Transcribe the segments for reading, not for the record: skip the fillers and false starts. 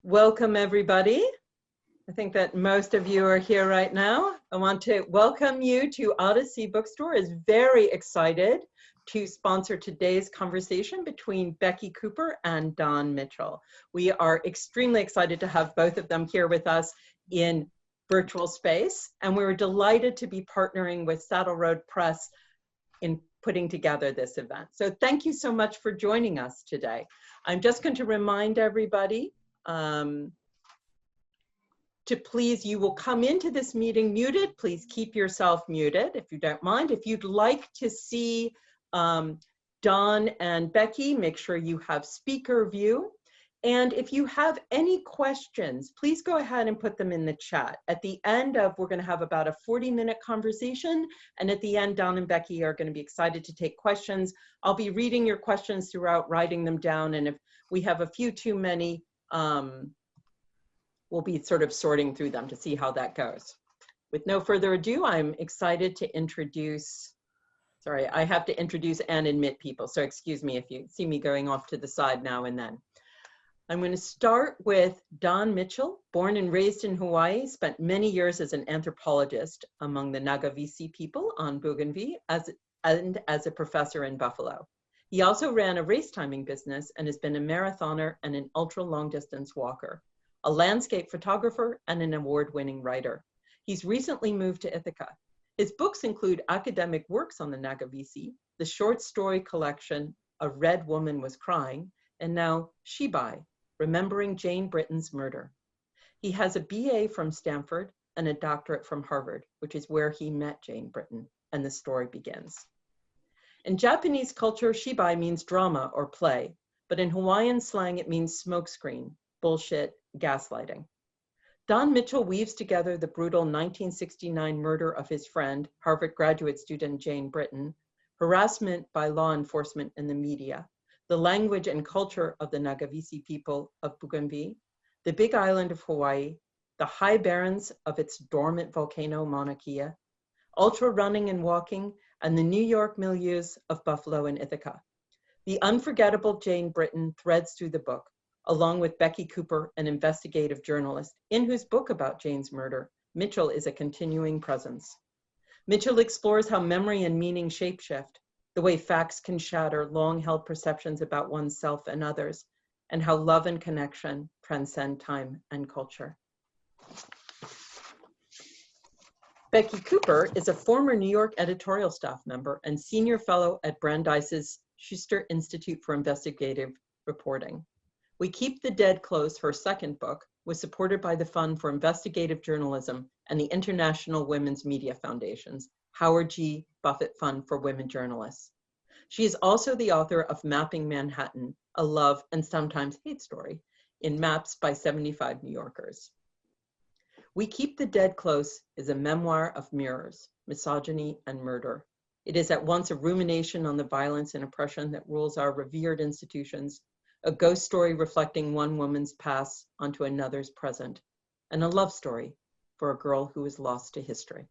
Welcome, everybody. I think that most of you are here right now. I want to welcome you to Odyssey Bookstore. Is very excited to sponsor today's conversation between Becky Cooper and Don Mitchell. We are extremely excited to have both of them here with us in virtual space, and we were delighted to be partnering with Saddle Road Press in putting together this event. So thank you so much for joining us today. I'm just going to remind everybody to please, you will come into this meeting muted. Please keep yourself muted if you don't mind. If you'd like to see Don and Becky, make sure you have speaker view. And if you have any questions, please go ahead and put them in the chat. At the end of, we're going to have about a 40-minute conversation. And at the end, Don and Becky are going to be excited to take questions. I'll be reading your questions throughout, writing them down. And if we have a few too many, we'll be sort of sorting through them to see how that goes. With no further ado, I'm excited to introduce, sorry, I have to introduce and admit people. So excuse me if you see me going off to the side now and then. I'm going to start with Don Mitchell, born and raised in Hawaii, spent many years as an anthropologist among the Nagavisi people on Bougainville and as a professor in Buffalo. He also ran a race timing business and has been a marathoner and an ultra long distance walker, a landscape photographer and an award-winning writer. He's recently moved to Ithaca. His books include academic works on the Nagavisi, the short story collection, A Red Woman Was Crying, and now Shibai, Remembering Jane Britton's Murder. He has a BA from Stanford and a doctorate from Harvard, which is where he met Jane Britton, and the story begins. In Japanese culture, Shibai means drama or play, but in Hawaiian slang, it means smokescreen, bullshit, gaslighting. Don Mitchell weaves together the brutal 1969 murder of his friend, Harvard graduate student Jane Britton, harassment by law enforcement and the media, the language and culture of the Nagavisi people of Bougainville, the Big Island of Hawaii, the high barrens of its dormant volcano Mauna Kea, ultra running and walking, and the New York milieus of Buffalo and Ithaca. The unforgettable Jane Britton threads through the book, along with Becky Cooper, an investigative journalist, in whose book about Jane's murder, Mitchell is a continuing presence. Mitchell explores how memory and meaning shapeshift, the way facts can shatter long-held perceptions about oneself and others, and how love and connection transcend time and culture. Becky Cooper is a former New York editorial staff member and senior fellow at Brandeis's Schuster Institute for Investigative Reporting. We Keep the Dead Close, her second book, was supported by the Fund for Investigative Journalism and the International Women's Media Foundation's Howard G. Buffett Fund for Women Journalists. She is also the author of Mapping Manhattan, a love and sometimes hate story in Maps by 75 New Yorkers. We Keep the Dead Close is a memoir of mirrors, misogyny, and murder. It is at once a rumination on the violence and oppression that rules our revered institutions, a ghost story reflecting one woman's past onto another's present, and a love story for a girl who is lost to history.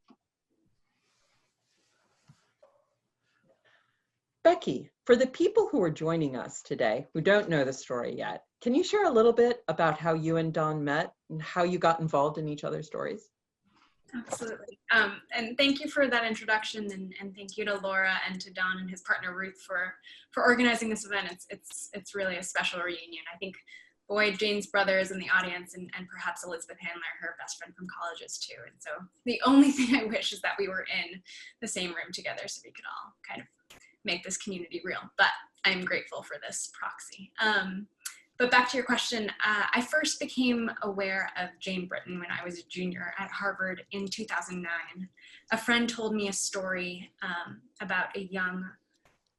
Becky, for the people who are joining us today who don't know the story yet, can you share a little bit about how you and Don met and how you got involved in each other's stories? Absolutely. And thank you for that introduction, and thank you to Laura and to Don and his partner Ruth for organizing this event. It's really a special reunion. I think Boyd, Jane's brother, is in the audience, and perhaps Elizabeth Handler, her best friend from college, is too. And so the only thing I wish is that we were in the same room together so we could all kind of make this community real. But I'm grateful for this proxy. But back to your question, I first became aware of Jane Britton when I was a junior at Harvard in 2009. A friend told me a story about a young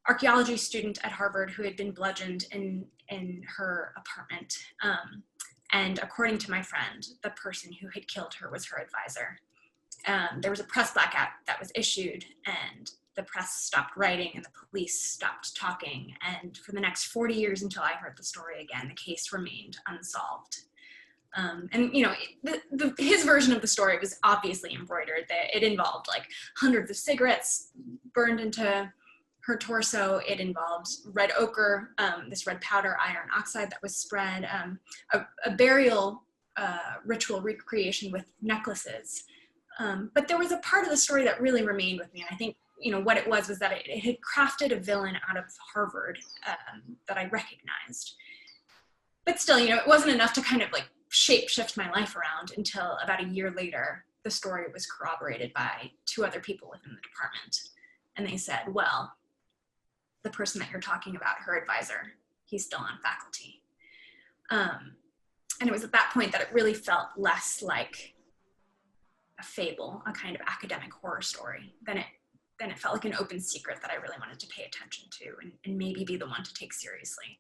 archaeology student at Harvard who had been bludgeoned in her apartment. And according to my friend, the person who had killed her was her advisor. There was a press blackout that was issued, and the press stopped writing and the police stopped talking. And for the next 40 years until I heard the story again, the case remained unsolved. And you know, his version of the story was obviously embroidered. It involved like hundreds of cigarettes burned into her torso. It involved red ochre, this red powder iron oxide that was spread, a burial ritual recreation with necklaces. But there was a part of the story that really remained with me. And I think, what it was that it had crafted a villain out of Harvard that I recognized. But still, it wasn't enough to kind of like shape shift my life around until about a year later, the story was corroborated by 2 other people within the department. And they said, well, the person that you're talking about, her advisor, he's still on faculty. And it was at that point that it really felt less like a fable, a kind of academic horror story, than it felt like an open secret that I really wanted to pay attention to and maybe be the one to take seriously.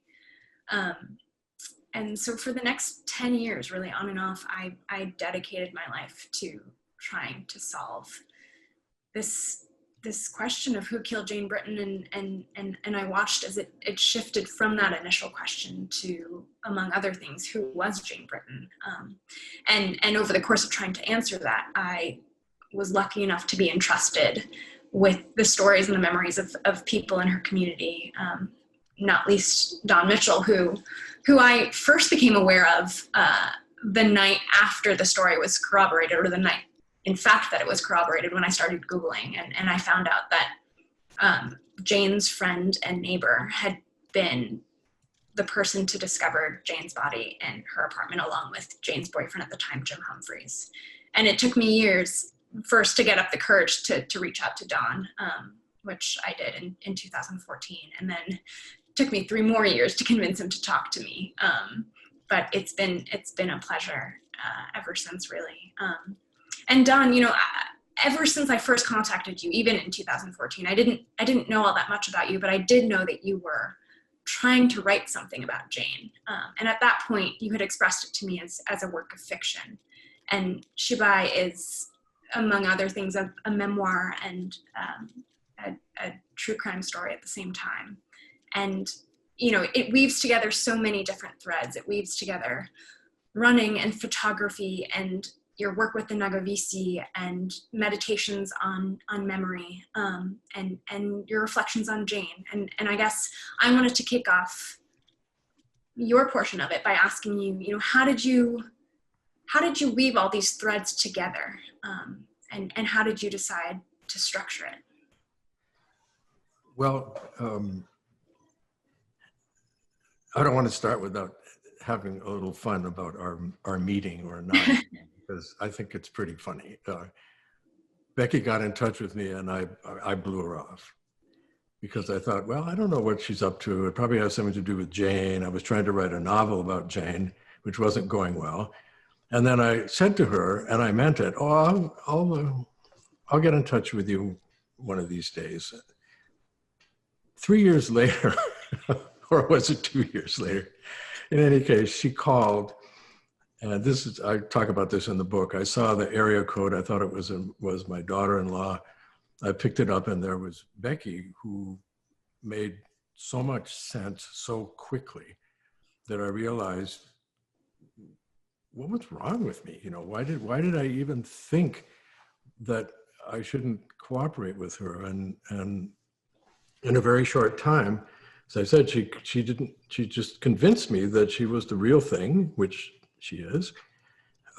And so for the next 10 years, really on and off, I dedicated my life to trying to solve this question of who killed Jane Britton, and I watched as it shifted from that initial question to, among other things, who was Jane Britton? And over the course of trying to answer that, I was lucky enough to be entrusted with the stories and the memories of people in her community, not least Don Mitchell, who I first became aware of the night after the story was corroborated, or the night, in fact, that it was corroborated, when I started Googling, and I found out that Jane's friend and neighbor had been the person to discover Jane's body in her apartment, along with Jane's boyfriend at the time, Jim Humphreys. And it took me years first to get up the courage to reach out to Don, which I did in 2014. And then it took me 3 more years to convince him to talk to me. But it's been a pleasure ever since, really. And Don, ever since I first contacted you, even in 2014, I didn't know all that much about you, but I did know that you were trying to write something about Jane. And at that point, you had expressed it to me as a work of fiction. And Shibai is, among other things, a memoir and a true crime story at the same time. And, it weaves together so many different threads. It weaves together running and photography and your work with the Nagovisi and meditations on memory, and your reflections on Jane. And I guess I wanted to kick off your portion of it by asking you, how did you weave all these threads together? And how did you decide to structure it? Well, I don't want to start without having a little fun about our meeting or not, because I think it's pretty funny. Becky got in touch with me and I blew her off because I thought, well, I don't know what she's up to. It probably has something to do with Jane. I was trying to write a novel about Jane, which wasn't going well. And then I said to her, and I meant it, I'll get in touch with you one of these days. 3 years later, or was it 2 years later? In any case, she called, and I talk about this in the book. I saw the area code. I thought it was my daughter-in-law. I picked it up, and there was Becky, who made so much sense so quickly that I realized, what was wrong with me? Why did I even think that I shouldn't cooperate with her? And in a very short time, as I said, she just convinced me that she was the real thing, which she is.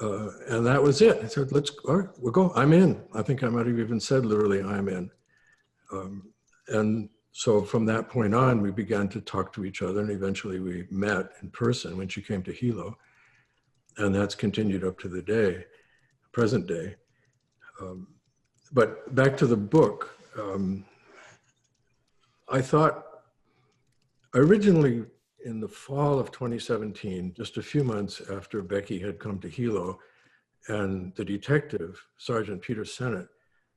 And that was it. I said, all right, we'll go. I'm in. I think I might have even said literally, I'm in. And so from that point on, we began to talk to each other, and eventually we met in person when she came to Hilo. And that's continued up to the present day. But back to the book, I thought originally in the fall of 2017, just a few months after Becky had come to Hilo, and the detective, Sergeant Peter Sennett,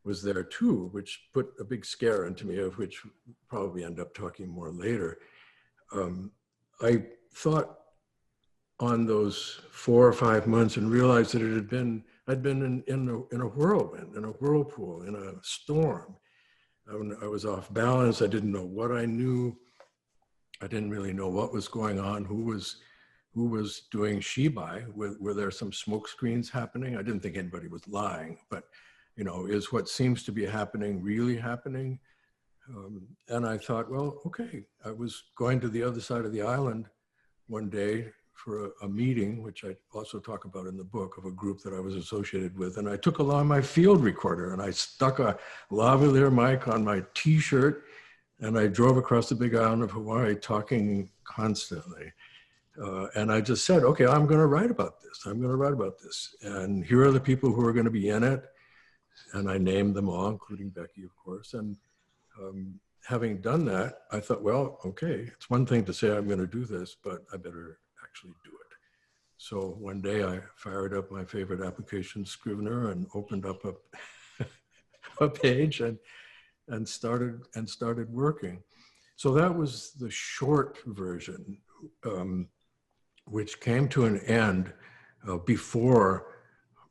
was there too, which put a big scare into me, of which we'll probably end up talking more later. I thought on those 4 or 5 months and realized that I'd been in a whirlwind, in a whirlpool, in a storm. I was off balance. I didn't know what I knew. I didn't really know what was going on, who was doing Shibai. Were there some smoke screens happening? I didn't think anybody was lying, but is what seems to be happening really happening? And I thought, well, okay. I was going to the other side of the island one day for a meeting, which I also talk about in the book, of a group that I was associated with. And I took along my field recorder and I stuck a lavalier mic on my t-shirt and I drove across the big island of Hawaii talking constantly. And I just said, okay, I'm going to write about this. I'm going to write about this. And here are the people who are going to be in it. And I named them all, including Becky, of course. And having done that, I thought, well, okay, it's one thing to say I'm going to do this, but I better actually do it. So one day I fired up my favorite application, Scrivener, and opened up a page and started working. So that was the short version, which came to an end before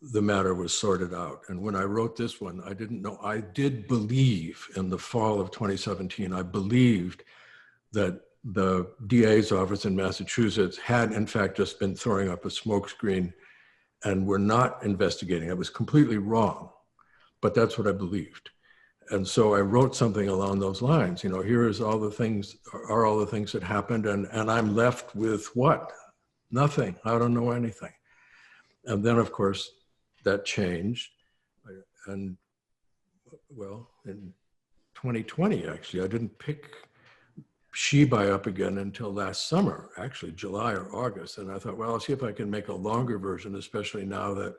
the matter was sorted out. And when I wrote this one, I didn't know, I did believe in the fall of 2017, I believed that the DA's office in Massachusetts had in fact just been throwing up a smokescreen and were not investigating. I was completely wrong, but that's what I believed. And so I wrote something along those lines, you know, here is all the things, are all the things that happened, and I'm left with what? Nothing, I don't know anything. And then of course, that changed. And well, in 2020, actually, I didn't pick Shibai up again until last summer, actually July or August. And I thought, well, I'll see if I can make a longer version, especially now that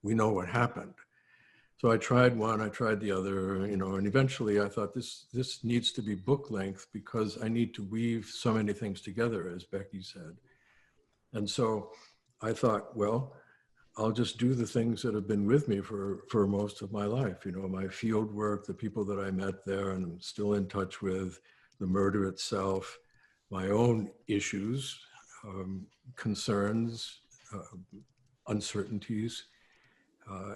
we know what happened. So I tried one, I tried the other, you know, and eventually I thought this needs to be book length because I need to weave so many things together, as Becky said. And so I thought, well, I'll just do the things that have been with me for most of my life. You know, my field work, the people that I met there and I'm still in touch with, the murder itself, my own issues, concerns, uncertainties.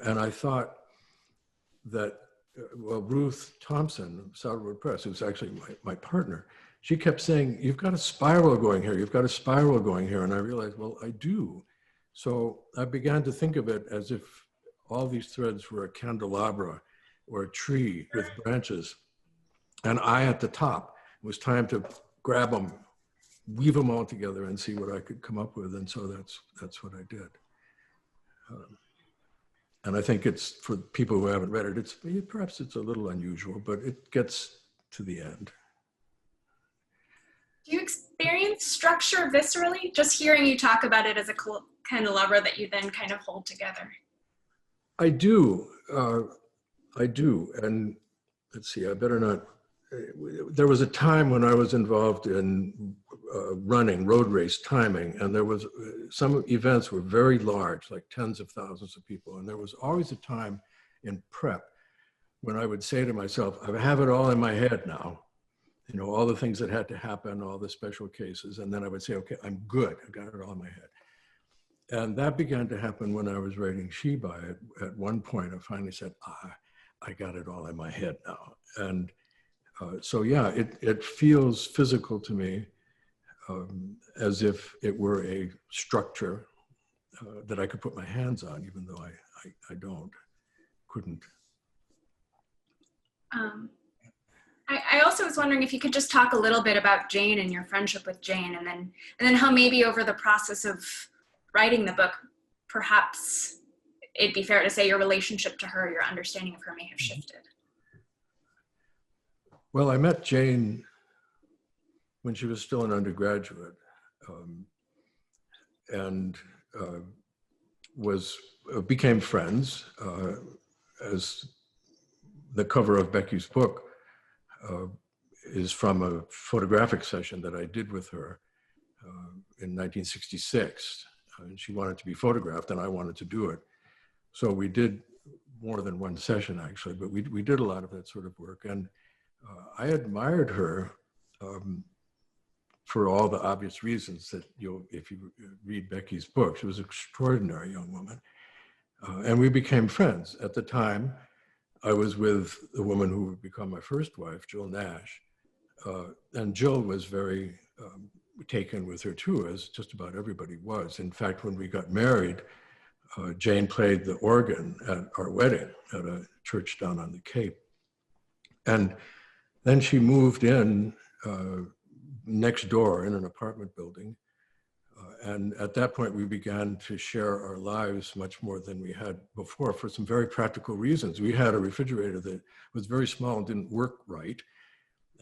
And I thought that, well, Ruth Thompson of Southwood Press, who's actually my partner, she kept saying, you've got a spiral going here, you've got a spiral going here. And I realized, well, I do. So I began to think of it as if all these threads were a candelabra or a tree with branches, and I at the top. It was time to grab them, weave them all together and see what I could come up with. And so that's what I did. And I think it's, for people who haven't read it, perhaps it's a little unusual, but it gets to the end. Do you experience structure viscerally? Just hearing you talk about it as a candelabra that you then kind of hold together. I do. And let's see, I better not. There was a time when I was involved in running road race timing, and there was some events were very large, like tens of thousands of people. And there was always a time in prep when I would say to myself, I have it all in my head now. You know, all the things that had to happen, all the special cases. And then I would say, okay, I'm good. I got it all in my head. And that began to happen when I was writing Shibai. At one point, I finally said, I got it all in my head now. And so, yeah, it feels physical to me, as if it were a structure that I could put my hands on, even though I couldn't. I also was wondering if you could just talk a little bit about Jane and your friendship with Jane, and then how maybe over the process of writing the book, perhaps it'd be fair to say your relationship to her, your understanding of her may have shifted. Well, I met Jane when she was still an undergraduate, and became friends. As the cover of Becky's book is from a photographic session that I did with her in 1966. And she wanted to be photographed and I wanted to do it. So we did more than one session actually, but we did a lot of that sort of work. And I admired her for all the obvious reasons that if you read Becky's book. She was an extraordinary young woman. And we became friends. At the time, I was with the woman who would become my first wife, Jill Nash. And Jill was very taken with her too, as just about everybody was. In fact, when we got married, Jane played the organ at our wedding at a church down on the Cape. And Then she moved in next door in an apartment building. And at that point, we began to share our lives much more than we had before for some very practical reasons. We had a refrigerator that was very small and didn't work right.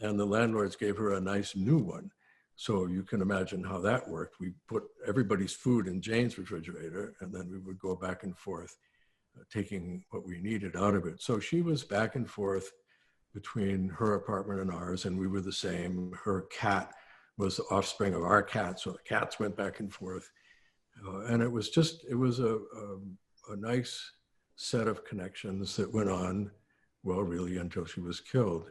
And the landlords gave her a nice new one. So you can imagine how that worked. We put everybody's food in Jane's refrigerator, and then we would go back and forth, taking what we needed out of it. So she was back and forth between her apartment and ours, and we were the same. Her cat was the offspring of our cat, so the cats went back and forth. And it was a nice set of connections that went on, well, really until she was killed.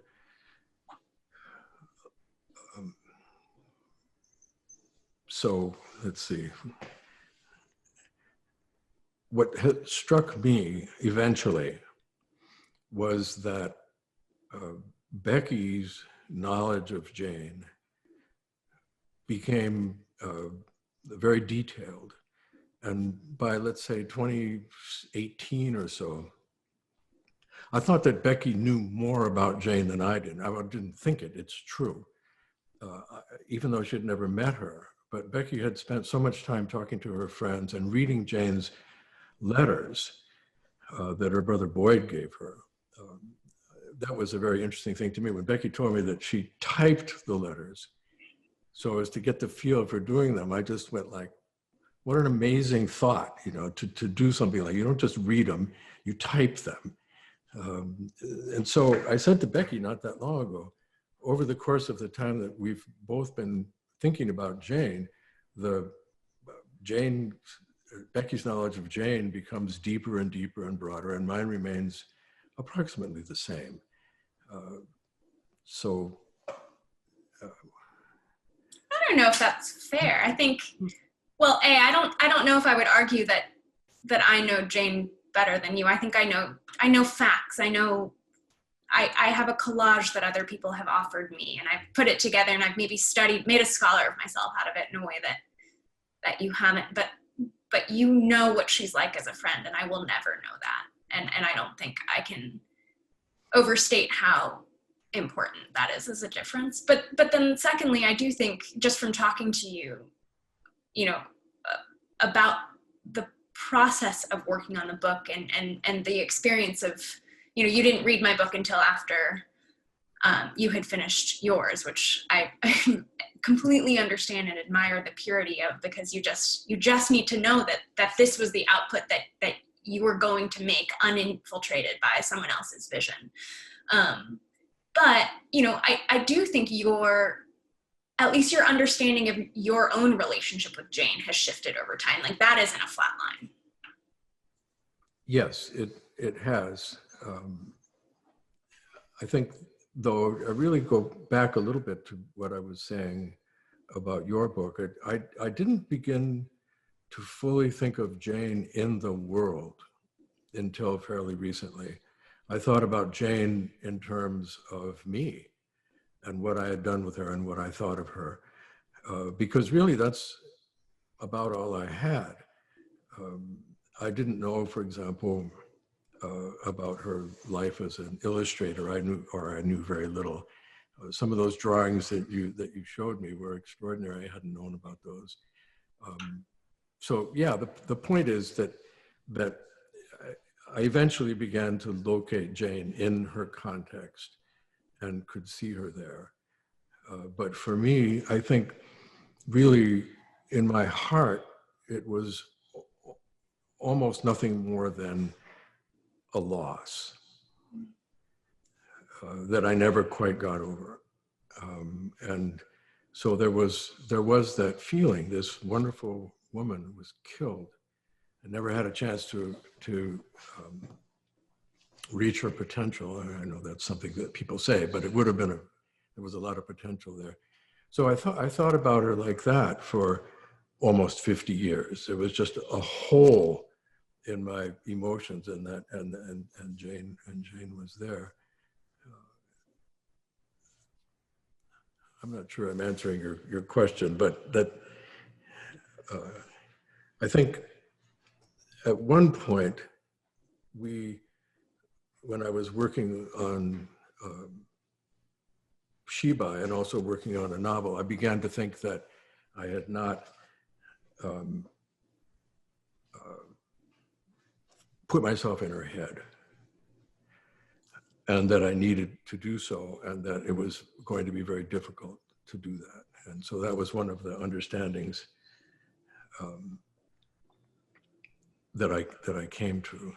So let's see. What struck me eventually was that Becky's knowledge of Jane became very detailed. And by, let's say, 2018 or so, I thought that Becky knew more about Jane than I did. I didn't think it, it's true, even though she had never met her. But Becky had spent so much time talking to her friends and reading Jane's letters that her brother Boyd gave her. That was a very interesting thing to me. When Becky told me that she typed the letters so as to get the feel of her doing them, I just went like, what an amazing thought, you know, to do something like, you don't just read them, you type them. And so I said to Becky not that long ago, over the course of the time that we've both been thinking about Jane, Becky's knowledge of Jane becomes deeper and deeper and broader, and mine remains approximately the same. I don't know if that's fair. I think, well, I don't know if I would argue that I know Jane better than you. I think I know facts. I have a collage that other people have offered me, and I've put it together, and I've maybe made a scholar of myself out of it in a way that you haven't, but you know what she's like as a friend, and I will never know that. And I don't think I can overstate how important that is as a difference. But then secondly, I do think, just from talking to you, about the process of working on the book and the experience of, you didn't read my book until after you had finished yours, which I completely understand and admire the purity of, because you just need to know that this was the output that you were going to make, uninfiltrated by someone else's vision. But I do think at least your understanding of your own relationship with Jane has shifted over time. Like, that isn't a flat line. Yes, it has. I think, though, I really go back a little bit to what I was saying about your book. I didn't begin to fully think of Jane in the world until fairly recently. I thought about Jane in terms of me and what I had done with her and what I thought of her, because really that's about all I had. I didn't know, for example, about her life as an illustrator. I knew very little. Some of those drawings that you showed me were extraordinary. I hadn't known about those. So yeah, the point is that I eventually began to locate Jane in her context and could see her there. But for me, I think really in my heart, it was almost nothing more than a loss that I never quite got over. And so there was that feeling, this wonderful woman was killed. I never had a chance to reach her potential. I know that's something that people say, but it would have been there was a lot of potential there. So I thought about her like that for almost 50 years. It was just a hole in my emotions, and Jane was there. I'm not sure I'm answering your question, but that I think at one point when I was working on Shibai and also working on a novel, I began to think that I had not put myself in her head, and that I needed to do so, and that it was going to be very difficult to do that. And so that was one of the understandings that I came to.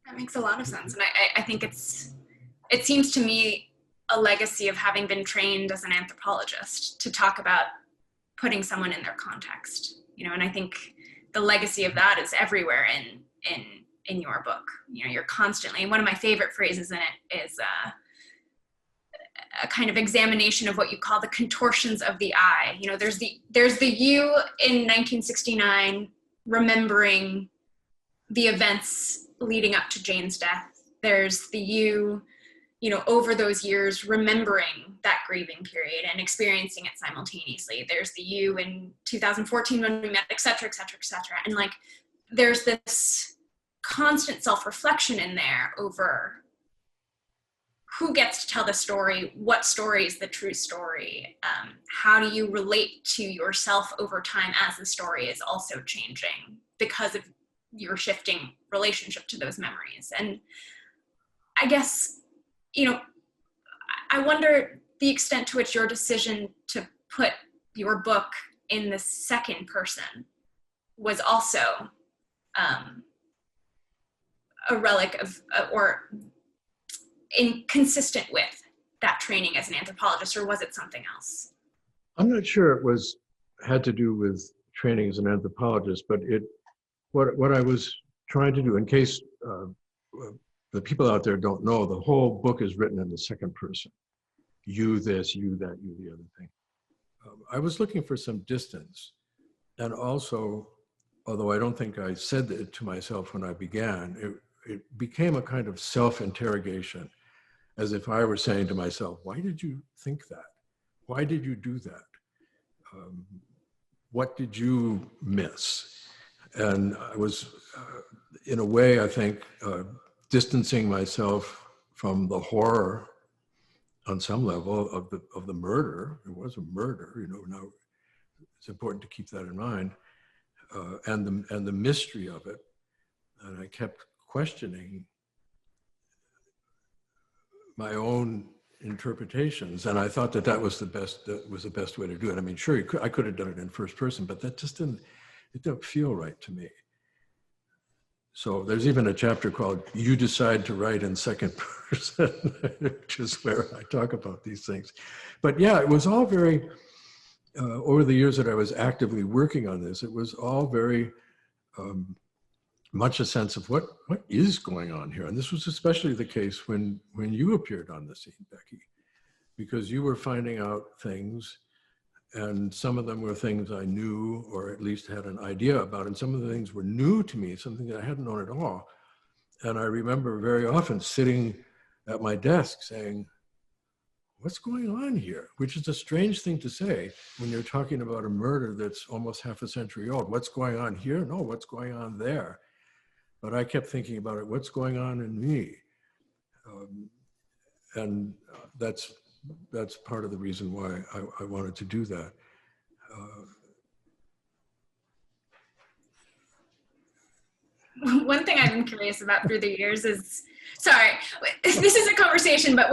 That makes a lot of sense. And I think it seems to me a legacy of having been trained as an anthropologist to talk about putting someone in their context, you know, and I think the legacy of that is everywhere in your book. You know, you're constantly, one of my favorite phrases in it is a kind of examination of what you call the contortions of the eye. You know, there's the you in 1969 remembering the events leading up to Jane's death. There's the you know, over those years, remembering that grieving period and experiencing it simultaneously. There's the you in 2014 when we met, et cetera, et cetera, et cetera. And like, there's this constant self-reflection in there over who gets to tell the story, what story is the true story, how do you relate to yourself over time as the story is also changing because of your shifting relationship to those memories. And I guess, you know, I wonder the extent to which your decision to put your book in the second person was also a relic of, or inconsistent with that training as an anthropologist, or was it something else? I'm not sure it had to do with training as an anthropologist, but what I was trying to do, in case the people out there don't know, the whole book is written in the second person. You this, you that, you the other thing. I was looking for some distance, and also, although I don't think I said it to myself when I began, it became a kind of self-interrogation, as if I were saying to myself, why did you think that? Why did you do that? What did you miss? And I was, in a way, I think, distancing myself from the horror on some level of the murder. It was a murder, you know. Now it's important to keep that in mind, and the mystery of it. And I kept questioning my own interpretations, and I thought that was the best way to do it. I mean, sure, I could have done it in first person, but that just didn't feel right to me. So there's even a chapter called "You Decide to Write in Second Person," which is where I talk about these things. But yeah, it was all very, over the years that I was actively working on this, it was all very much a sense of what is going on here. And this was especially the case when you appeared on the scene, Becky, because you were finding out things, and some of them were things I knew or at least had an idea about, and some of the things were new to me, something that I hadn't known at all. And I remember very often sitting at my desk saying, what's going on here? Which is a strange thing to say when you're talking about a murder that's almost half a century old. What's going on here? No, what's going on there? But I kept thinking about it, what's going on in me? And that's part of the reason why I wanted to do that. One thing I've been curious about through the years is, sorry, this is a conversation, but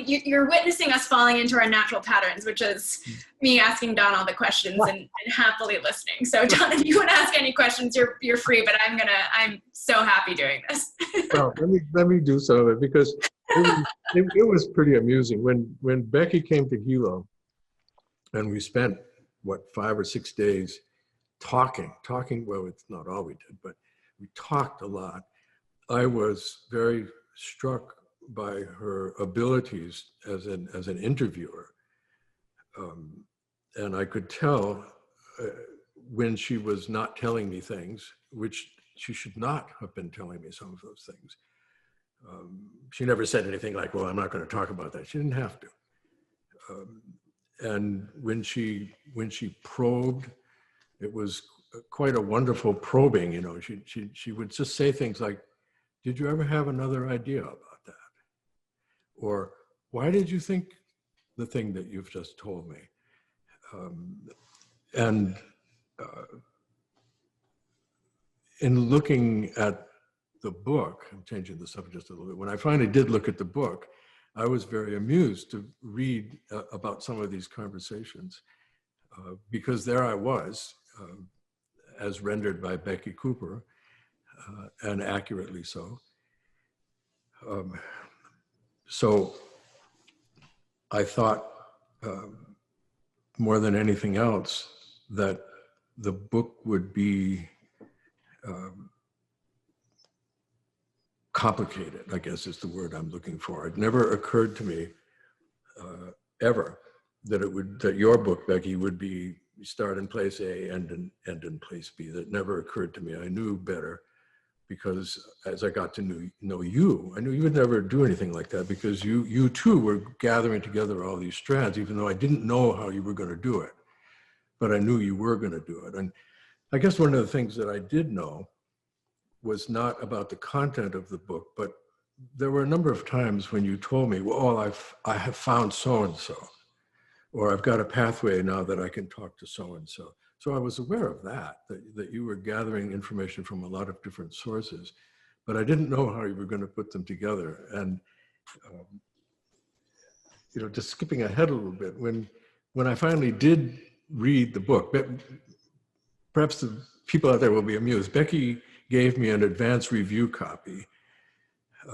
you're witnessing us falling into our natural patterns, which is me asking Don all the questions and happily listening. So Don, if you want to ask any questions, you're free, but I'm so happy doing this. Well, let me do some of it, because it was pretty amusing. When Becky came to Hilo, and we spent, 5 or 6 days talking, well, it's not all we did, but we talked a lot. I was very struck by her abilities as an interviewer. And I could tell when she was not telling me things, which she should not have been telling me some of those things. She never said anything like, well, I'm not going to talk about that. She didn't have to. And when she probed, it was quite a wonderful probing, you know. She would just say things like, did you ever have another idea about that? or why did you think the thing that you've just told me? And in looking at the book, I'm changing the subject just a little bit. When I finally did look at the book, I was very amused to read about some of these conversations because there I was, as rendered by Becky Cooper, and accurately so. So I thought more than anything else that the book would be complicated, I guess is the word I'm looking for. It never occurred to me ever that your book, Becky, would be start in place A, end in place B. That never occurred to me. I knew better because as I got to know you, I knew you would never do anything like that because you too were gathering together all these strands, even though I didn't know how you were going to do it, but I knew you were going to do it. And I guess one of the things that I did know was not about the content of the book, but there were a number of times when you told me, well, I have found so-and-so, or I've got a pathway now that I can talk to so-and-so. So I was aware of that you were gathering information from a lot of different sources, but I didn't know how you were going to put them together. And, just skipping ahead a little bit, when I finally did read the book, perhaps the people out there will be amused. Becky gave me an advance review copy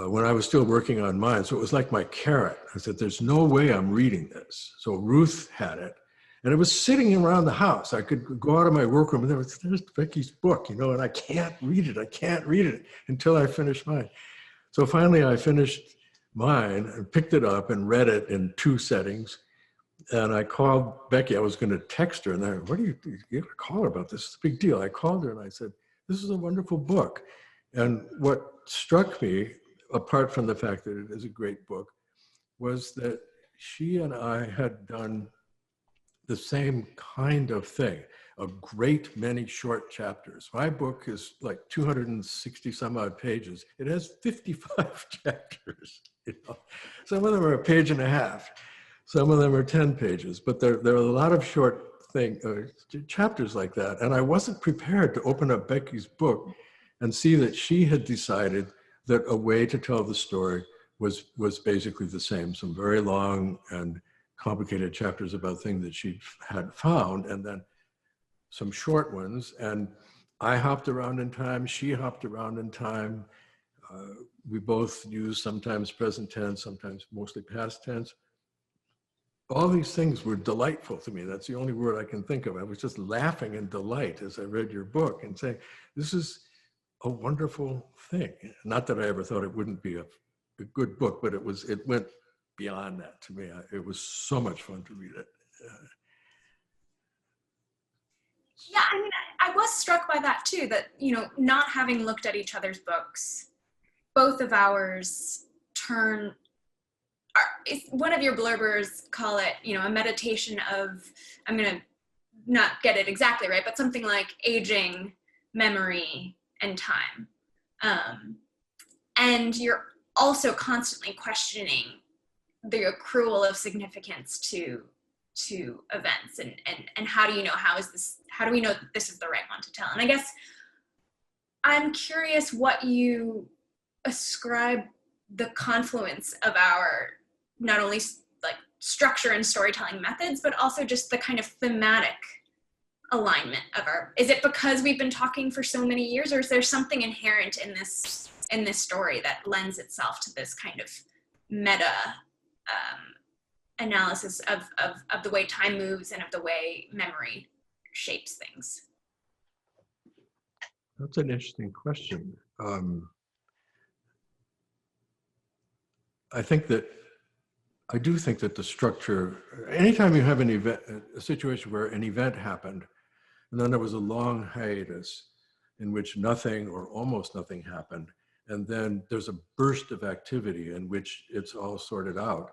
when I was still working on mine. So it was like my carrot. I said, there's no way I'm reading this. So Ruth had it. And it was sitting around the house. I could go out of my workroom and there's Becky's book, and I can't read it. I can't read it until I finish mine. So finally I finished mine and picked it up and read it in 2 settings. And I called Becky. I was going to text her and I, what do you got to call her about this? It's a big deal. I called her and I said, this is a wonderful book. And what struck me, apart from the fact that it is a great book, was that she and I had done the same kind of thing, a great many short chapters. My book is like 260 some odd pages. It has 55 chapters. Some of them are a page and a half. Some of them are 10 pages, but there are a lot of short chapters like that. And I wasn't prepared to open up Becky's book and see that she had decided that a way to tell the story was basically the same. Some very long and complicated chapters about things that she had found, and then some short ones. And I hopped around in time, she hopped around in time. We both use sometimes present tense, sometimes mostly past tense. All these things were delightful to me. That's the only word I can think of. I was just laughing in delight as I read your book and saying, this is a wonderful thing. Not that I ever thought it wouldn't be a good book, but it went beyond that to me. It was so much fun to read it. Yeah, I mean, I was struck by that too, that, not having looked at each other's books, both of ours one of your blurbers call it, a meditation of, I'm going to not get it exactly right, but something like aging, memory, and time. And you're also constantly questioning the accrual of significance to events and how do you know how do we know that this is the right one to tell? And I guess I'm curious what you ascribe the confluence of our not only like structure and storytelling methods, but also just the kind of thematic alignment of is it because we've been talking for so many years, or is there something inherent in this story that lends itself to this kind of meta analysis of the way time moves and of the way memory shapes things? That's an interesting question. I do think that the structure, anytime you have an event, a situation where an event happened, and then there was a long hiatus in which nothing or almost nothing happened, and then there's a burst of activity in which it's all sorted out.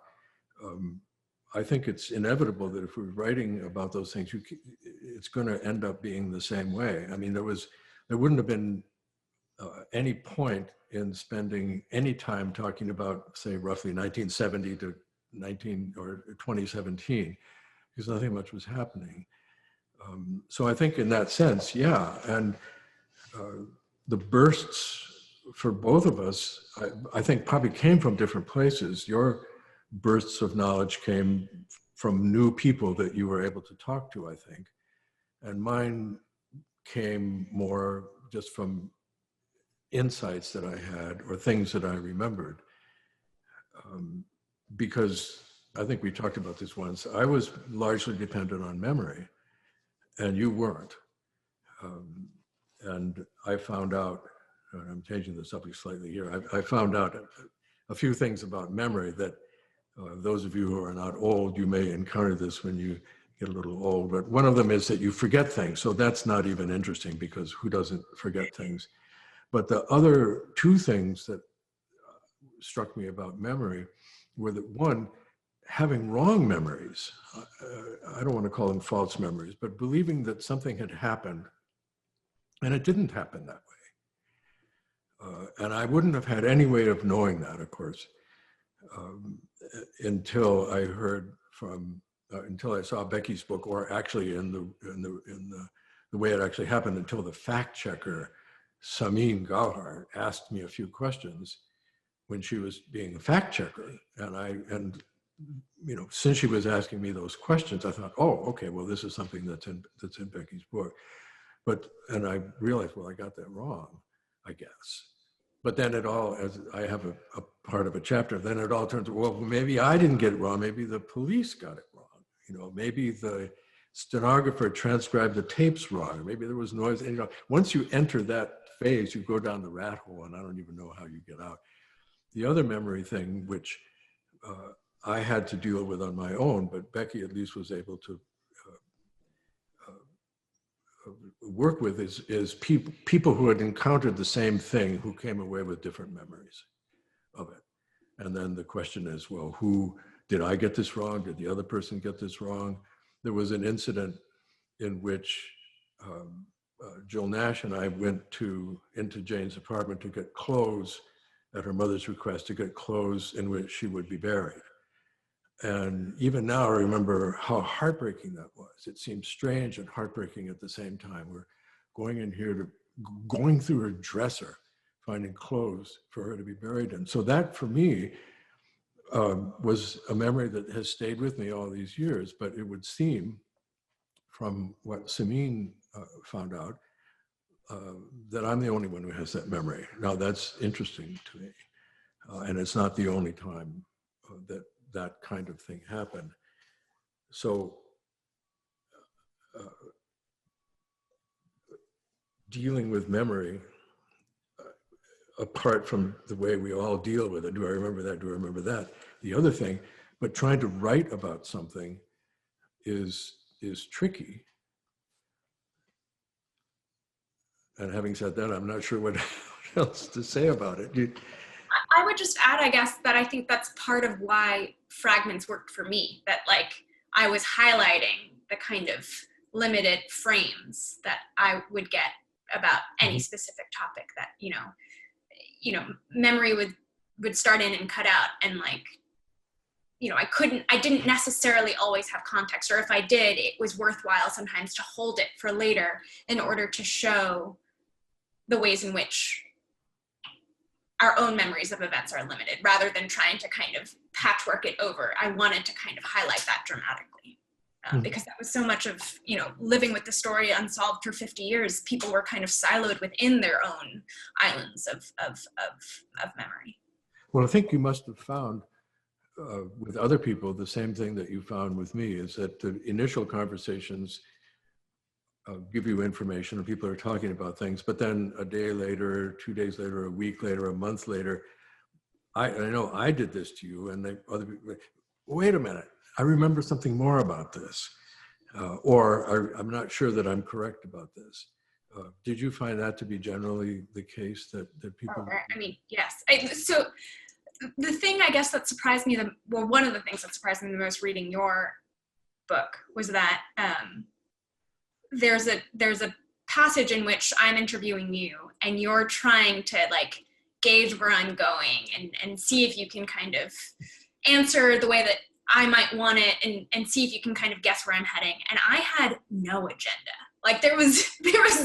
I think it's inevitable that if we're writing about those things, it's going to end up being the same way. I mean, there wouldn't have been any point in spending any time talking about, say, roughly 1970 to 2017, because nothing much was happening. So I think in that sense, yeah. And the bursts for both of us, I think probably came from different places. Your bursts of knowledge came from new people that you were able to talk to, I think. And mine came more just from insights that I had or things that I remembered. Because I think we talked about this once, I was largely dependent on memory and you weren't. And I found out, and I'm changing the subject slightly here, I found out a few things about memory that those of you who are not old, you may encounter this when you get a little old, but one of them is that you forget things. So that's not even interesting because who doesn't forget things? But the other two things that struck me about memory were that one, having wrong memories, I don't want to call them false memories, but believing that something had happened and it didn't happen that way. And I wouldn't have had any way of knowing that, of course, until I heard from, until I saw Becky's book, or actually in the way it actually happened, until the fact checker, Samin Gauhar, asked me a few questions when she was being a fact checker. And you know, since she was asking me those questions, I thought, oh, okay, well, this is something that's in Becky's book. And I realized, well, I got that wrong, I guess. But then it all, as I have a part of a chapter, then it all turns, well, maybe I didn't get it wrong. Maybe the police got it wrong. You know, maybe the stenographer transcribed the tapes wrong. Maybe there was noise. And, you know, once you enter that phase, you go down the rat hole, and I don't even know how you get out. The other memory thing, which I had to deal with on my own, but Becky at least was able to work with, is people who had encountered the same thing who came away with different memories of it. And then the question is, well, did I get this wrong? Did the other person get this wrong? There was an incident in which Jill Nash and I went into Jane's apartment to get clothes at her mother's request, to get clothes in which she would be buried. And even now, I remember how heartbreaking that was. It seemed strange and heartbreaking at the same time. We're going in here going through her dresser, finding clothes for her to be buried in. So that, for me, was a memory that has stayed with me all these years. But it would seem, from what Samin found out, that I'm the only one who has that memory. Now, that's interesting to me. And it's not the only time that kind of thing happened. So dealing with memory, apart from the way we all deal with it, do I remember that, do I remember that? The other thing, but trying to write about something is tricky. And having said that, I'm not sure what else to say about it. I would just add, I guess, that I think that's part of why fragments worked for me, that like I was highlighting the kind of limited frames that I would get about any specific topic that, you know, memory would start in and cut out, and like, you know, I didn't necessarily always have context, or if I did, it was worthwhile sometimes to hold it for later in order to show the ways in which our own memories of events are limited, rather than trying to kind of patchwork it over. I wanted to kind of highlight that dramatically because that was so much of, you know, living with the story unsolved for 50 years. People were kind of siloed within their own islands of memory. Well, I think you must have found with other people the same thing that you found with me, is that the initial conversations give you information and people are talking about things, but then a day later, 2 days later, a week later, a month later, I know I did this to you, and other people, wait a minute, I remember something more about this, or I'm not sure that I'm correct about this. Did you find that to be generally the case, that people? I mean, yes. So the thing, I guess, that surprised me, one of the things that surprised me the most reading your book was that there's a passage in which I'm interviewing you, and you're trying to like gauge where I'm going and see if you can kind of answer the way that I might want it and see if you can kind of guess where I'm heading. And I had no agenda. Like there was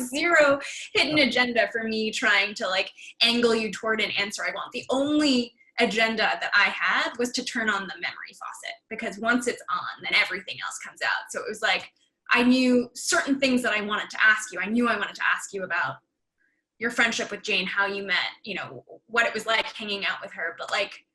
zero hidden agenda for me trying to like angle you toward an answer I want. The only agenda that I had was to turn on the memory faucet, because once it's on, then everything else comes out. So it was like, I knew certain things that I wanted to ask you. I knew I wanted to ask you about your friendship with Jane, how you met, you know, what it was like hanging out with her, but like,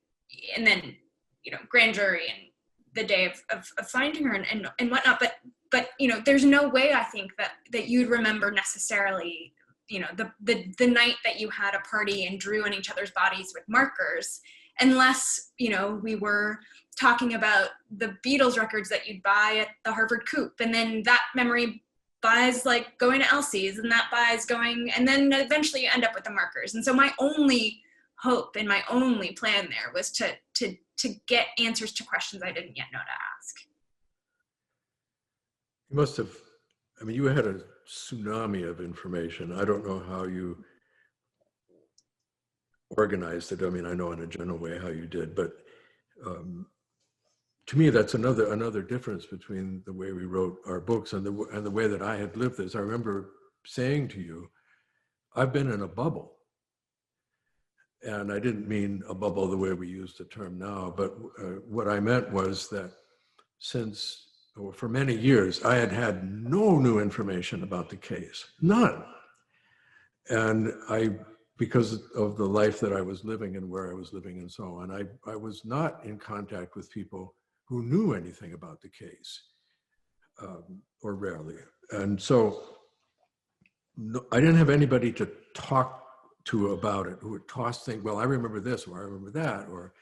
and then, you know, grand jury and the day of finding her and whatnot. But, you know, there's no way I think that you'd remember necessarily, you know, the night that you had a party and drew on each other's bodies with markers, unless, you know, we were talking about the Beatles records that you'd buy at the Harvard Coop, and then that memory buys like going to Elsie's, and that buys going, and then eventually you end up with the markers. And so my only hope and my only plan there was to get answers to questions I didn't yet know to ask. You must have, I mean, you had a tsunami of information. I don't know how you organized it. I mean, I know in a general way how you did, but to me, that's another difference between the way we wrote our books and the way that I had lived this. I remember saying to you, I've been in a bubble. And I didn't mean a bubble the way we use the term now, but what I meant was that since, for many years, I had had no new information about the case, none. And because of the life that I was living and where I was living and so on, I was not in contact with people who knew anything about the case, or rarely. And so I didn't have anybody to talk to about it, who would toss things, well, I remember this, or I remember that, or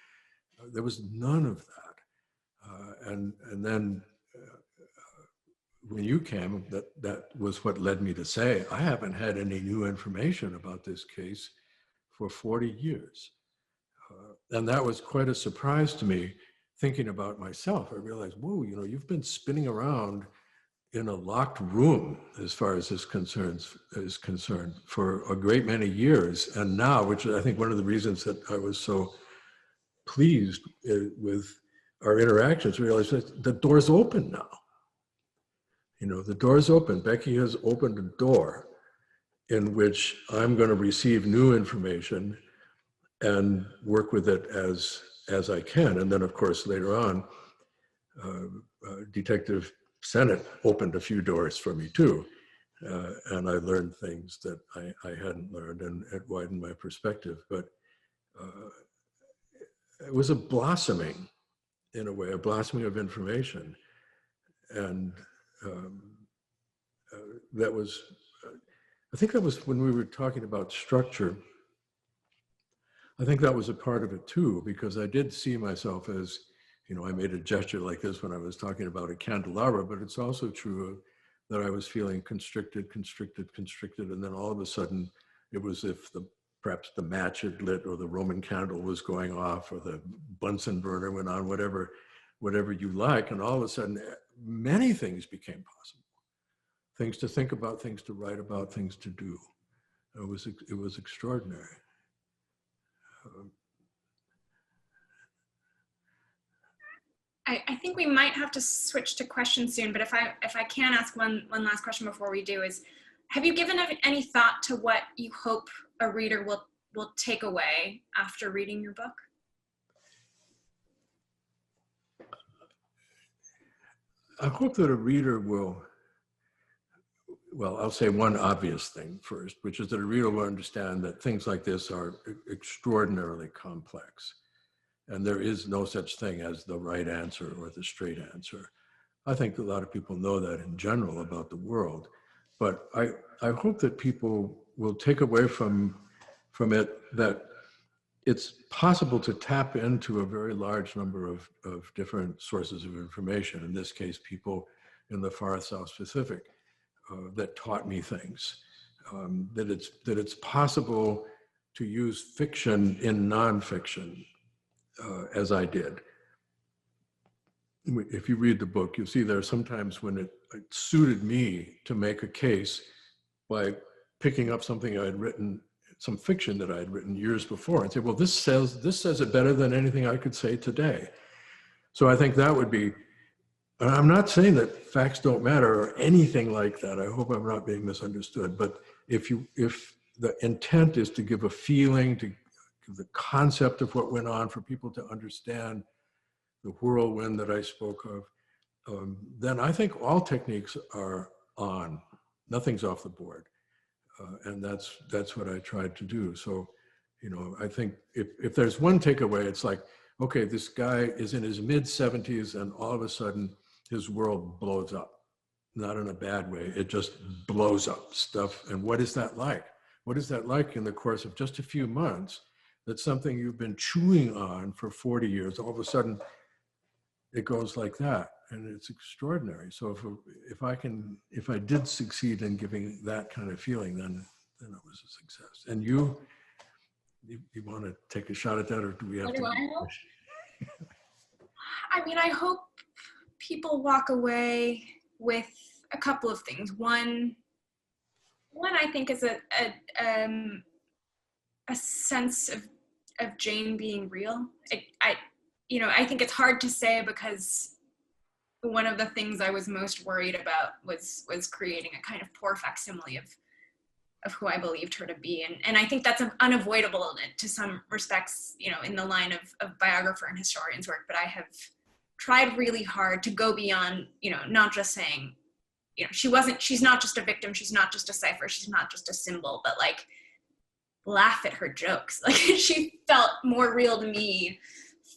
there was none of that. And then when you came, that was what led me to say, I haven't had any new information about this case for 40 years. And that was quite a surprise to me, thinking about myself. I realized, whoa, you know, you've been spinning around in a locked room, as far as this is concerned, for a great many years. And now, which I think one of the reasons that I was so pleased with our interactions, realized that the door's open now. You know, the door's open. Becky has opened a door in which I'm going to receive new information and work with it as I can. And then, of course, later on, Detective Senate opened a few doors for me too. And I learned things that I hadn't learned, and it widened my perspective. But it was a blossoming, in a way, a blossoming of information. And that was, I think that was when we were talking about structure. I think that was a part of it too, because I did see myself as, you know, I made a gesture like this when I was talking about a candelabra, but it's also true that I was feeling constricted, and then all of a sudden it was if perhaps the match had lit, or the Roman candle was going off, or the Bunsen burner went on, whatever you like, and all of a sudden many things became possible. Things to think about, things to write about, things to do. It was extraordinary. I think we might have to switch to questions soon, but if I can ask one last question before we do, is have you given any thought to what you hope a reader will take away after reading your book? I hope that a reader will, well, I'll say one obvious thing first, which is that a reader will understand that things like this are extraordinarily complex. And there is no such thing as the right answer or the straight answer. I think a lot of people know that in general about the world, but I hope that people will take away from it that it's possible to tap into a very large number of different sources of information. In this case, people in the far South Pacific that taught me things. That it's possible to use fiction in nonfiction, as I did. If you read the book, you'll see there are sometimes when it suited me to make a case by picking up something I had written some fiction that I had written years before and say, well, this says it better than anything I could say today. So I think that would be, and I'm not saying that facts don't matter or anything like that. I hope I'm not being misunderstood. But if the intent is to give a feeling, to give the concept of what went on for people to understand the whirlwind that I spoke of, then I think all techniques are on. Nothing's off the board. And that's what I tried to do. So, I think if there's one takeaway, it's like, okay, this guy is in his mid-70s and all of a sudden his world blows up. Not in a bad way, it just blows up stuff. And what is that like? What is that like in the course of just a few months, that something you've been chewing on for 40 years, all of a sudden it goes like that, and it's extraordinary. So if I did succeed in giving that kind of feeling, then it was a success. And you want to take a shot at that, or do we have What to? do I hope? I mean, I hope people walk away with a couple of things. One I think is a sense of Jane being real. I think it's hard to say, because one of the things I was most worried about was creating a kind of poor facsimile of who I believed her to be. And I think that's unavoidable to some respects, in the line of biographer and historian's work. But I have tried really hard to go beyond, not just saying, she's not just a victim, she's not just a cipher, she's not just a symbol, but like, laugh at her jokes. Like, she felt more real to me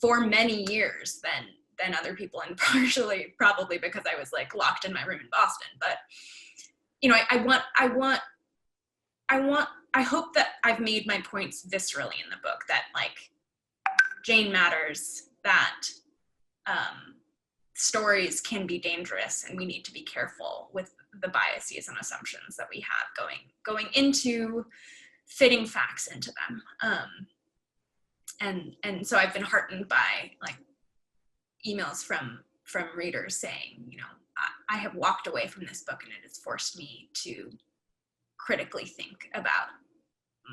for many years than other people, and partially probably because I was like locked in my room in Boston. But I hope that I've made my points viscerally in the book, that like Jane matters, that stories can be dangerous, and we need to be careful with the biases and assumptions that we have going into fitting facts into them. And so I've been heartened by like emails from readers saying, I have walked away from this book and it has forced me to critically think about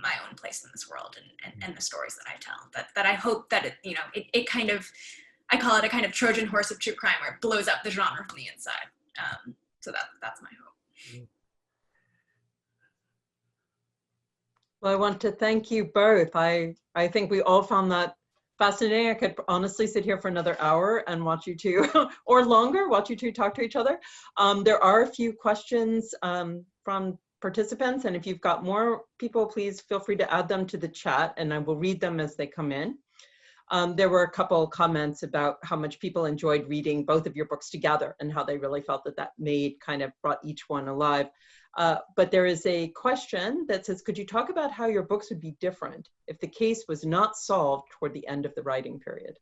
my own place in this world and the stories that I tell. That I hope that it kind of, I call it a kind of Trojan horse of true crime, where it blows up the genre from the inside. So that's my hope. Well, I want to thank you both. I think we all found that fascinating. I could honestly sit here for another hour and watch you two, or longer, watch you two talk to each other. There are a few questions from participants, and if you've got more people, please feel free to add them to the chat, and I will read them as they come in. There were a couple comments about how much people enjoyed reading both of your books together, and how they really felt that kind of brought each one alive. But there is a question that says, could you talk about how your books would be different if the case was not solved toward the end of the writing period?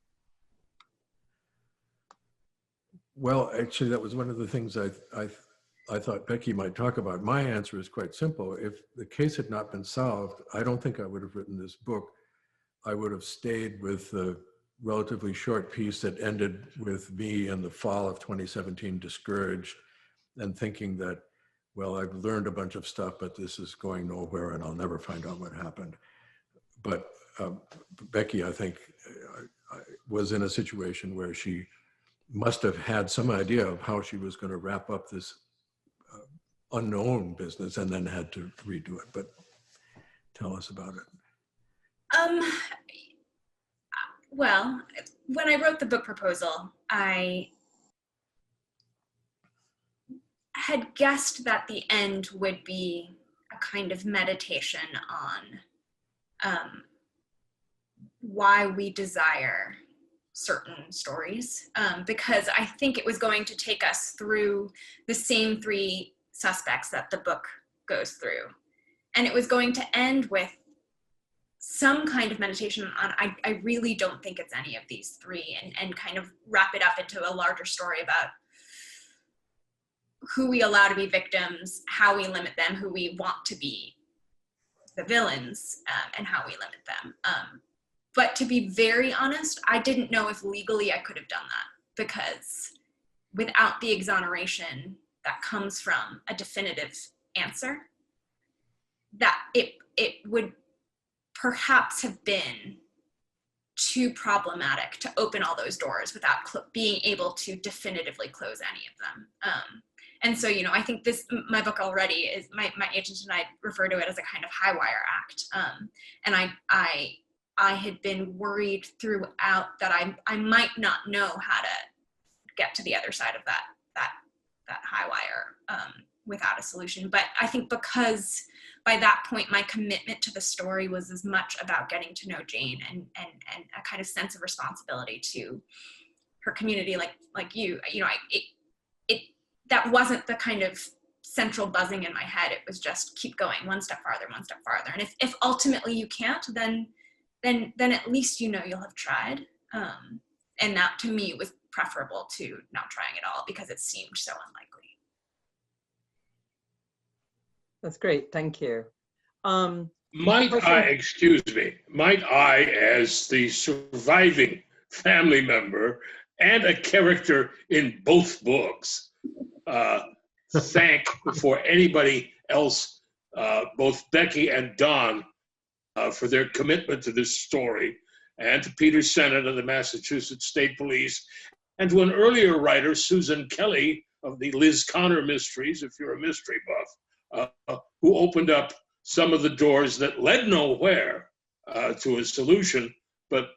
Well, actually, that was one of the things I thought Becky might talk about. My answer is quite simple. If the case had not been solved, I don't think I would have written this book. I would have stayed with the relatively short piece that ended with me in the fall of 2017 discouraged and thinking that, well, I've learned a bunch of stuff, but this is going nowhere and I'll never find out what happened. But Becky, I think, was in a situation where she must have had some idea of how she was going to wrap up this unknown business, and then had to redo it. But tell us about it. Well, when I wrote the book proposal, I had guessed that the end would be a kind of meditation on why we desire certain stories, because I think it was going to take us through the same three suspects that the book goes through. And it was going to end with some kind of meditation on, I really don't think it's any of these three, and kind of wrap it up into a larger story about who we allow to be victims, how we limit them, who we want to be the villains, and how we limit them. But to be very honest, I didn't know if legally I could have done that, because without the exoneration that comes from a definitive answer, that it would perhaps have been too problematic to open all those doors without being able to definitively close any of them. And so, you know, I think my book already is, my agent and I refer to it as a kind of high wire act. And I had been worried throughout that I might not know how to get to the other side of that high wire without a solution. But I think because by that point, my commitment to the story was as much about getting to know Jane and a kind of sense of responsibility to her community, like you know, that wasn't the kind of central buzzing in my head. It was just keep going, one step farther. And if ultimately you can't, then at least, you know, you'll have tried. And that to me was preferable to not trying at all because it seemed so unlikely. That's great, thank you. Might I, as the surviving family member and a character in both books, thank for anybody else, both Becky and Don, for their commitment to this story, and to Peter Sennett of the Massachusetts State Police, and to an earlier writer, Susan Kelly of the Liz Connor Mysteries, if you're a mystery buff, who opened up some of the doors that led nowhere to a solution, but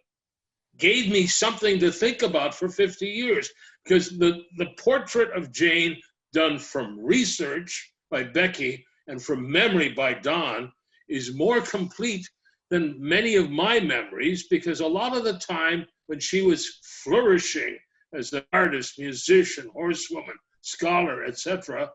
gave me something to think about for 50 years. Because the portrait of Jane done from research by Becky and from memory by Don is more complete than many of my memories, because a lot of the time when she was flourishing as an artist, musician, horsewoman, scholar, etc.,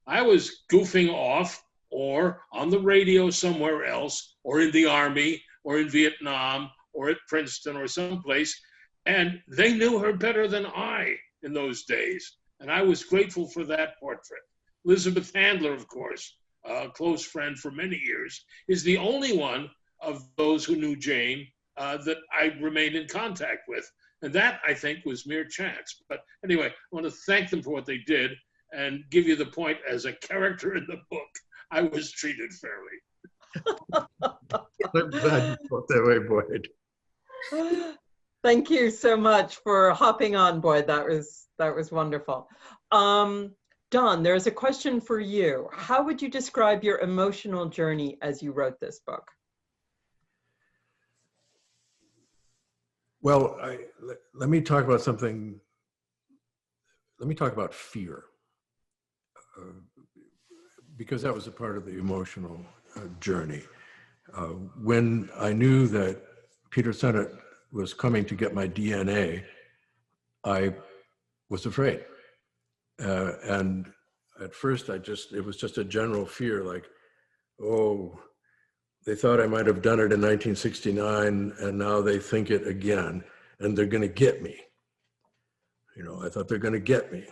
I was goofing off or on the radio somewhere else, or in the army, or in Vietnam, or at Princeton, or someplace, and they knew her better than I in those days, and I was grateful for that portrait. Elizabeth Handler, of course, a close friend for many years, is the only one of those who knew Jane that I remained in contact with. And that, I think, was mere chance. But anyway, I want to thank them for what they did and give you the point, as a character in the book, I was treated fairly. I'm glad you felt that way, Boyd. Thank you so much for hopping on, Boyd. That was wonderful. Don, there's a question for you. How would you describe your emotional journey as you wrote this book? Well, let me talk about something. Let me talk about fear, because that was a part of the emotional journey. When I knew that Peter Sennett was coming to get my DNA, I was afraid. And at first it was just a general fear, like, oh, they thought I might have done it in 1969 and now they think it again and they're gonna get me. You know, I thought they're gonna get me.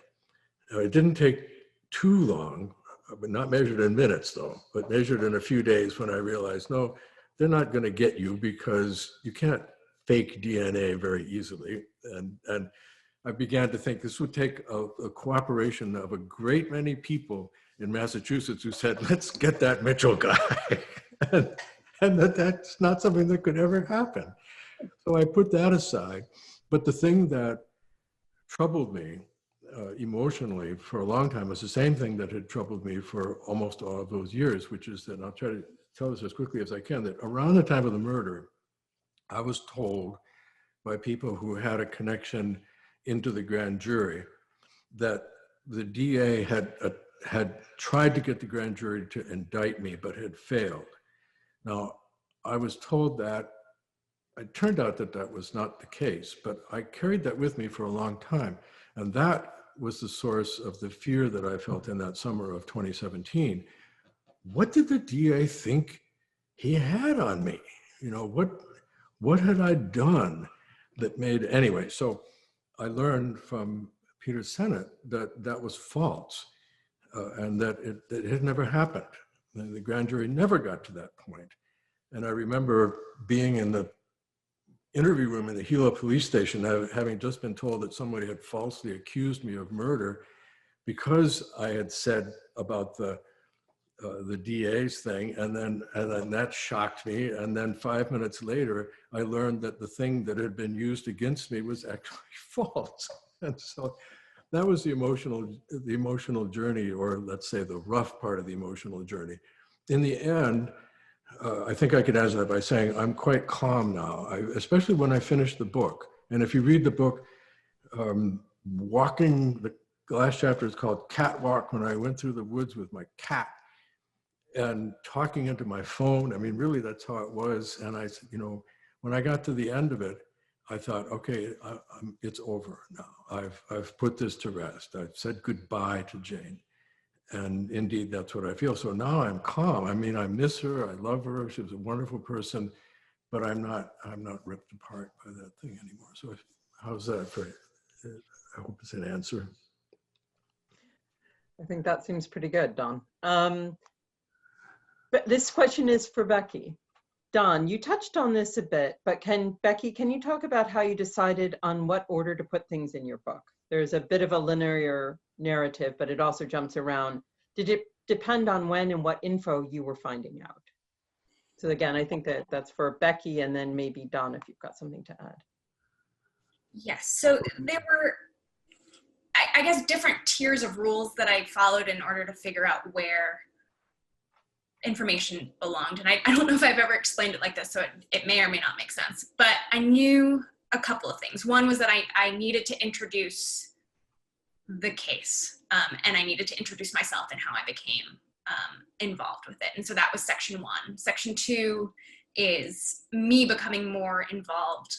Now, it didn't take too long, but not measured in minutes though, but measured in a few days when I realized, no, they're not gonna get you because you can't fake DNA very easily. And I began to think this would take a cooperation of a great many people in Massachusetts who said, let's get that Mitchell guy. and that's not something that could ever happen. So I put that aside. But the thing that troubled me emotionally for a long time was the same thing that had troubled me for almost all of those years, which is that, and I'll try to tell this as quickly as I can, that around the time of the murder, I was told by people who had a connection into the grand jury that the DA had tried to get the grand jury to indict me, but had failed. Now, I was told that. It turned out that that was not the case, but I carried that with me for a long time. And that was the source of the fear that I felt in that summer of 2017. What did the DA think he had on me? You know, what had I done that made, anyway, so I learned from Peter Sennett that that was false and that it had never happened. And the grand jury never got to that point. And I remember being in the interview room in the Gila police station, having just been told that somebody had falsely accused me of murder because I had said about the the DA's thing, and then that shocked me. And then 5 minutes later, I learned that the thing that had been used against me was actually false. And so that was the emotional journey, or let's say the rough part of the emotional journey. In the end, I think I could answer that by saying I'm quite calm now, especially when I finished the book. And if you read the book, walking, the last chapter is called Catwalk, when I went through the woods with my cat and talking into my phone. I mean, really, that's how it was. And I said, you know, when I got to the end of it, I thought, okay, it's over now. I've put this to rest. I've said goodbye to Jane. And indeed, that's what I feel. So now I'm calm. I mean, I miss her. I love her. She was a wonderful person, but I'm not ripped apart by that thing anymore. So how's that for you? I hope it's an answer. I think that seems pretty good, Don. But this question is for Becky. Don, you touched on this a bit, but Becky, can you talk about how you decided on what order to put things in your book? There's a bit of a linear narrative, but it also jumps around. Did it depend on when and what info you were finding out? So again, I think that's for Becky, and then maybe Don, if you've got something to add. Yes, so there were, I guess, different tiers of rules that I followed in order to figure out where information belonged. And I don't know if I've ever explained it like this, so it may or may not make sense. But I knew a couple of things. One was that I needed to introduce the case, and I needed to introduce myself and how I became involved with it. And so that was section 1. Section 2 is me becoming more involved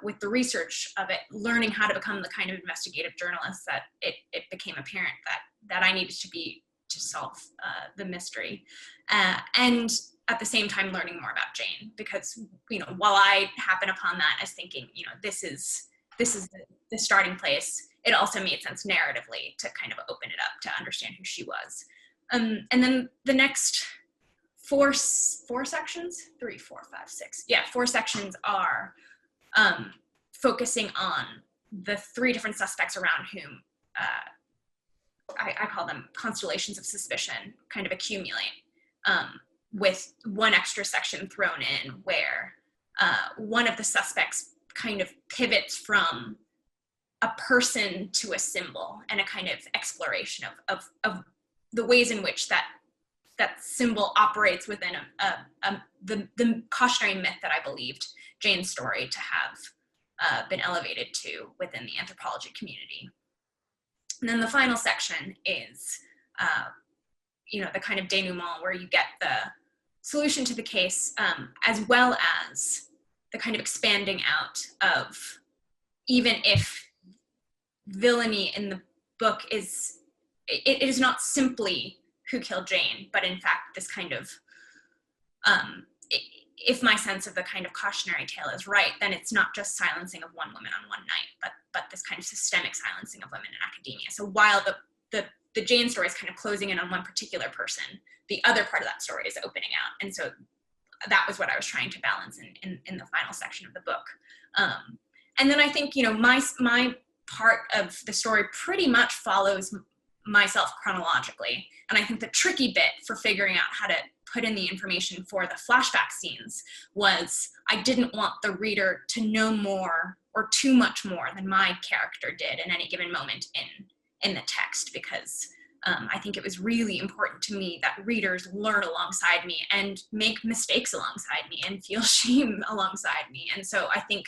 with the research of it, learning how to become the kind of investigative journalist that it became apparent that I needed to be to solve the mystery. And at the same time, learning more about Jane, because, you know, while I happen upon that as thinking, you know, this is the starting place, it also made sense narratively to kind of open it up to understand who she was. And then the next four sections, 3, 4, 5, 6. Yeah, 4 sections are focusing on the 3 different suspects around whom I call them constellations of suspicion kind of accumulate, with one extra section thrown in where one of the suspects kind of pivots from a person to a symbol, and a kind of exploration of the ways in which that symbol operates within the cautionary myth that I believed Jane's story to have been elevated to within the anthropology community. And then the final section is, you know, the kind of denouement where you get the solution to the case, as well as the kind of expanding out of, even if villainy in the book is, it is not simply who killed Jane, but in fact this kind of, if my sense of the kind of cautionary tale is right, then it's not just silencing of one woman on one night, but this kind of systemic silencing of women in academia. So while the Jane story is kind of closing in on one particular person, the other part of that story is opening out. And so that was what I was trying to balance in the final section of the book. And then I think, you know, my part of the story pretty much follows myself chronologically. And I think the tricky bit for figuring out how to put in the information for the flashback scenes was I didn't want the reader to know more or too much more than my character did in any given moment in the text, because I think it was really important to me that readers learn alongside me and make mistakes alongside me and feel shame alongside me. And so I think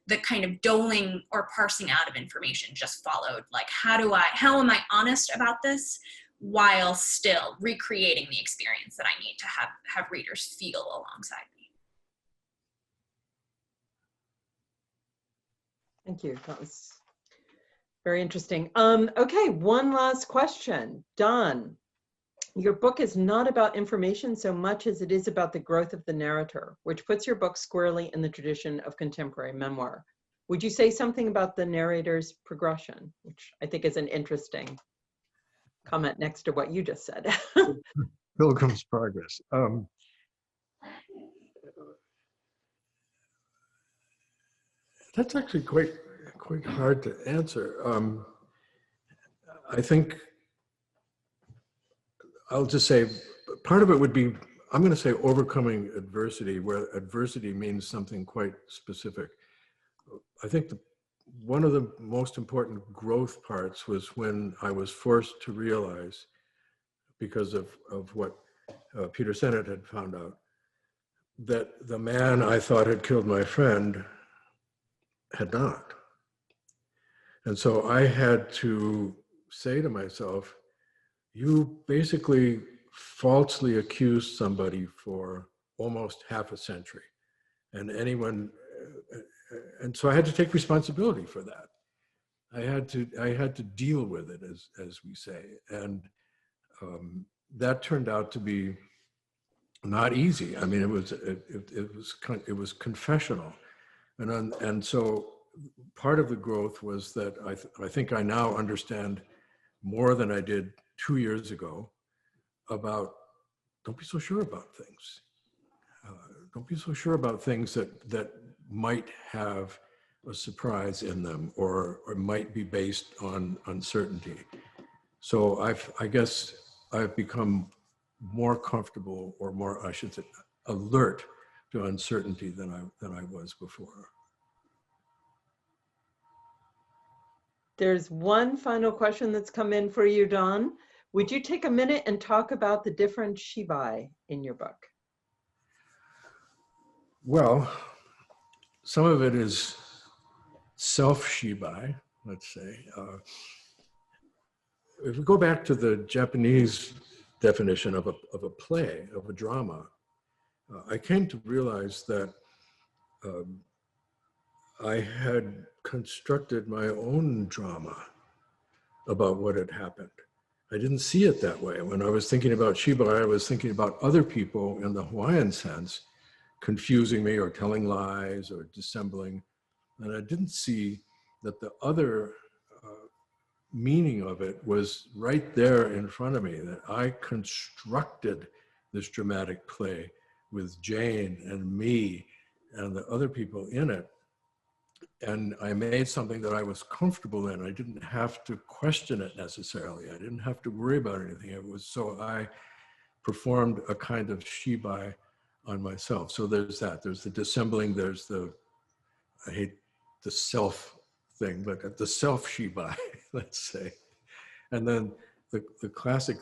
the kind of doling or parsing out of information just followed, like, how am I honest about this while still recreating the experience that I need to have readers feel alongside me. Thank you. That was very interesting. Okay, one last question. Don, your book is not about information so much as it is about the growth of the narrator, which puts your book squarely in the tradition of contemporary memoir. Would you say something about the narrator's progression, which I think is an interesting comment next to what you just said? Pilgrim's Progress. That's actually quite hard to answer. I think I'll just say part of it would be, I'm going to say overcoming adversity, where adversity means something quite specific. I think one of the most important growth parts was when I was forced to realize, because of what Peter Sennett had found out, that the man I thought had killed my friend had not. And so I had to say to myself, you basically falsely accused somebody for almost half a century. And so I had to take responsibility for that. I had to deal with it, as we say. And that turned out to be not easy. I mean, it was confessional. And so part of the growth was that I think I now understand more than I did 2 years ago about, don't be so sure about things. Don't be so sure about things that might have a surprise in them or might be based on uncertainty. So I guess I've become more comfortable, or more, I should say, alert to uncertainty than I was before. There's one final question that's come in for you, Don. Would you take a minute and talk about the different Shibai in your book? Well, some of it is self-Shibai, let's say. If we go back to the Japanese definition of a play, of a drama, I came to realize that I had constructed my own drama about what had happened. I didn't see it that way. When I was thinking about Shibai, I was thinking about other people in the Hawaiian sense, confusing me or telling lies or dissembling. And I didn't see that the other meaning of it was right there in front of me, that I constructed this dramatic play with Jane and me and the other people in it. And I made something that I was comfortable in. I didn't have to question it necessarily. I didn't have to worry about anything. It was, so I performed a kind of Shibai on myself. So there's that. There's the dissembling. There's the, I hate the self thing, but the self Shibai, let's say. And then the classic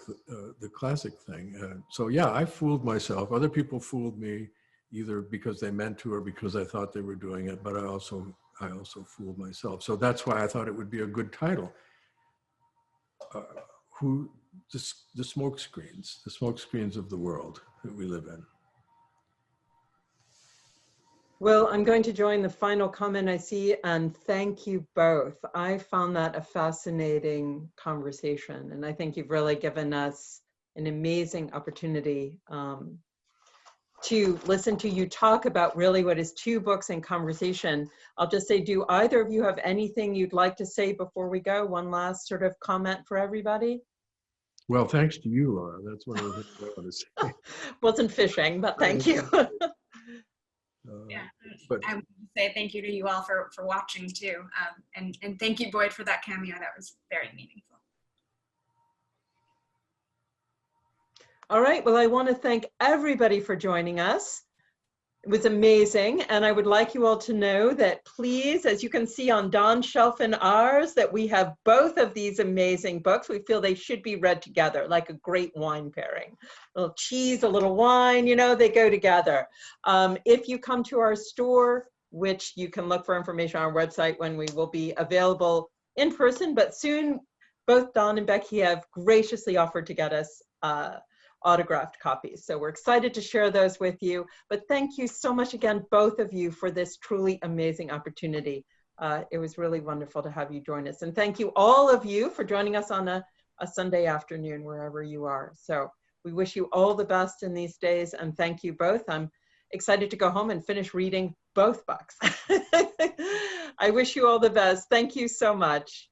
thing. So yeah, I fooled myself. Other people fooled me, either because they meant to or because I thought they were doing it. But I also fooled myself. So that's why I thought it would be a good title. The smoke screens of the world that we live in. Well, I'm going to join the final comment I see, and thank you both. I found that a fascinating conversation, and I think you've really given us an amazing opportunity to listen to you talk about really what is 2 books in conversation. I'll just say, do either of you have anything you'd like to say before we go? One last sort of comment for everybody? Well, thanks to you, Laura. That's one of the things I want to say. Wasn't fishing, but thank you. Yeah, I would say thank you to you all for watching too. And thank you, Boyd, for that cameo. That was very meaningful. All right, well, I want to thank everybody for joining us. It was amazing, and I would like you all to know that please, as you can see on Don's shelf and ours, that we have both of these amazing books. We feel they should be read together, like a great wine pairing. A little cheese, a little wine, you know, they go together. If you come to our store, which you can look for information on our website when we will be available in person, but soon, both Don and Becky have graciously offered to get us autographed copies. So we're excited to share those with you. But thank you so much again, both of you, for this truly amazing opportunity. It was really wonderful to have you join us. And thank you, all of you, for joining us on a Sunday afternoon, wherever you are. So we wish you all the best in these days, and thank you both. I'm excited to go home and finish reading both books. I wish you all the best. Thank you so much.